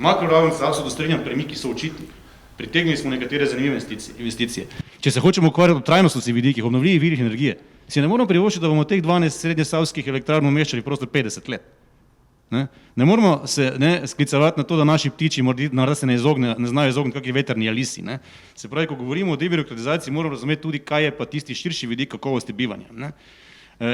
Makroraven se absolutno strinjam, premiki so očitni. Pritegnili smo nekatere zanimive investicije. Če se hočemo ukvarjati o trajnostnih vidikih, obnovljivih virih energije, si ne moramo privoščiti, da bomo teh 12 srednjesavskih elektrarn umeščali prostor 50 let. Ne moramo se sklicevati na to, da naši ptiči morda se ne znajo izogniti kakšni vetrni alisi. Se pravi, ko govorimo o debirokratizaciji, moramo razumeti tudi, kaj je pa tisti širši vidik kakovosti bivanja.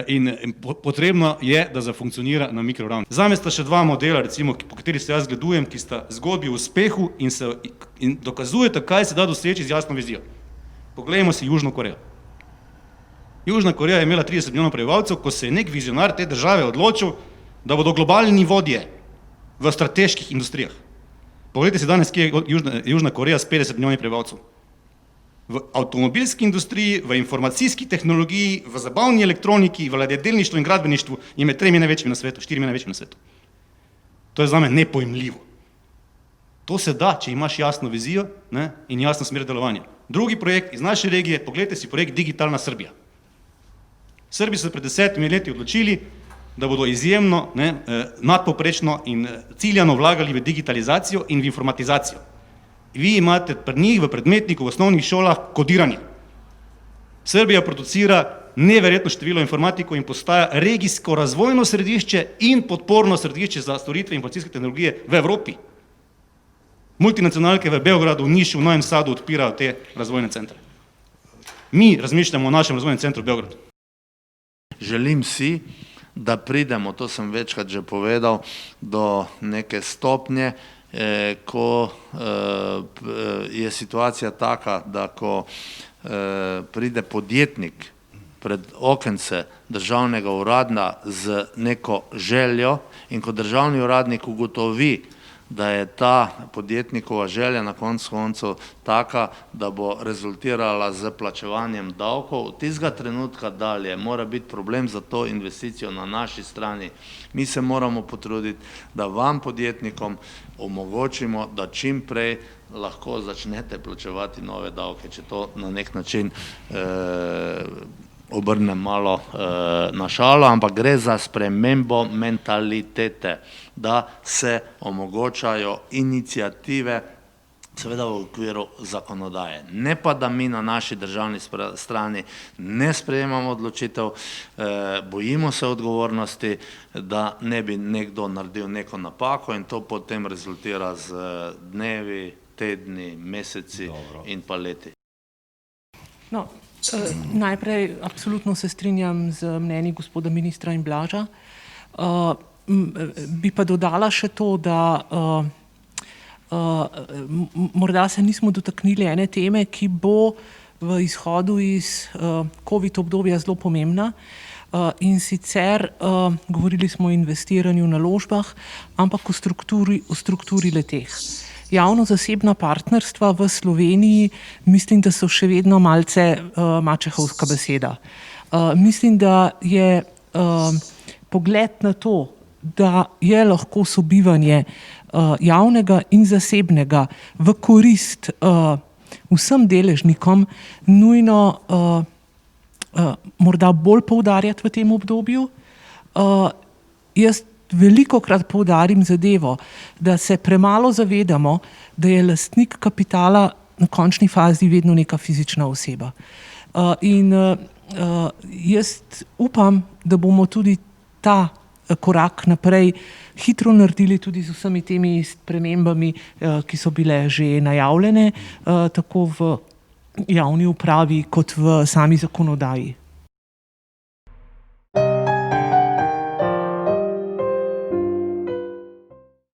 In potrebno je, da zafunkcionira na mikroravni. Zame sta še dva modela, recimo, po kateri se jaz gledujem, ki sta zgodbi o uspehu in dokazujeta, kaj se da doseči z jasno vizijo. Poglejmo si Južno Korejo. Južna Koreja je imela 30 milijonov prebivalcev, ko se je nek vizionar te države odločil, da bodo globalni vodje v strateških industrijah. Poglejte si danes, kje je Južna Koreja s 50 milijoni prebivalcev. V avtomobilski industriji, v informacijski tehnologiji, v zabavni elektroniki, v ladjedelništvu in gradbeništvu je med 4 največjimi na svetu. To je zame nepojmljivo. To se da, če imaš jasno vizijo in jasno smer delovanja. Drugi projekt iz naše regije, poglejte si projekt Digitalna Srbija. Srbi so pred 10 leti odločili, da bodo izjemno, nadpovprečno in ciljano vlagali v digitalizacijo in v informatizacijo. Vi imate pri njih v predmetniku v osnovnih šolah kodiranje. Srbija producira neverjetno število informatikov in postaja regijsko razvojno središče in podporno središče za storitve informacijske tehnologije v Evropi. Multinacionalke v Beogradu, v Nišu, v Novem Sadu odpirajo te razvojne centre. Mi razmišljamo o našem razvojnem centru v Beogradu. Želim si, da pridemo, to sem večkrat že povedal, do neke stopnje, ko je situacija taka, da ko pride podjetnik pred okence državnega uradna z neko željo in ko državni uradnik ugotovi, da je ta podjetnikova želja na koncu koncev taka, da bo rezultirala z plačevanjem davkov. Od tistega trenutka dalje mora biti problem za to investicijo na naši strani. Mi se moramo potruditi, da vam podjetnikom omogočimo, da čim prej lahko začnete plačevati nove davke, če to na nek način obrnem malo na šalo, ampak gre za spremembo mentalitete, da se omogočajo iniciative, seveda v okviru zakonodaje. Ne pa, da mi na naši državni strani ne sprejemamo odločitev, bojimo se odgovornosti, da ne bi nekdo naredil neko napako in to potem rezultira z dnevi, tedni, meseci in pa leti. No, najprej absolutno se strinjam z mnenji gospoda ministra in Blaža. Bi pa dodala še to, da morda se nismo dotaknili ene teme, ki bo v izhodu iz COVID obdobja zelo pomembna. In sicer govorili smo o investiranju v naložbah, ampak o strukturi le-teh. Javno-zasebna partnerstva v Sloveniji mislim, da so še vedno malce mačehovska beseda. Mislim, da je pogled na to, da je lahko sobivanje javnega in zasebnega v korist vsem deležnikom nujno morda bolj poudarjati v tem obdobju. Jaz velikokrat poudarim zadevo, da se premalo zavedamo, da je lastnik kapitala na končni fazi vedno neka fizična oseba. In jaz upam, da bomo tudi ta korak naprej hitro naredili tudi z vsemi temi spremembami, ki so bile že najavljene, tako v javni upravi kot v sami zakonodaji.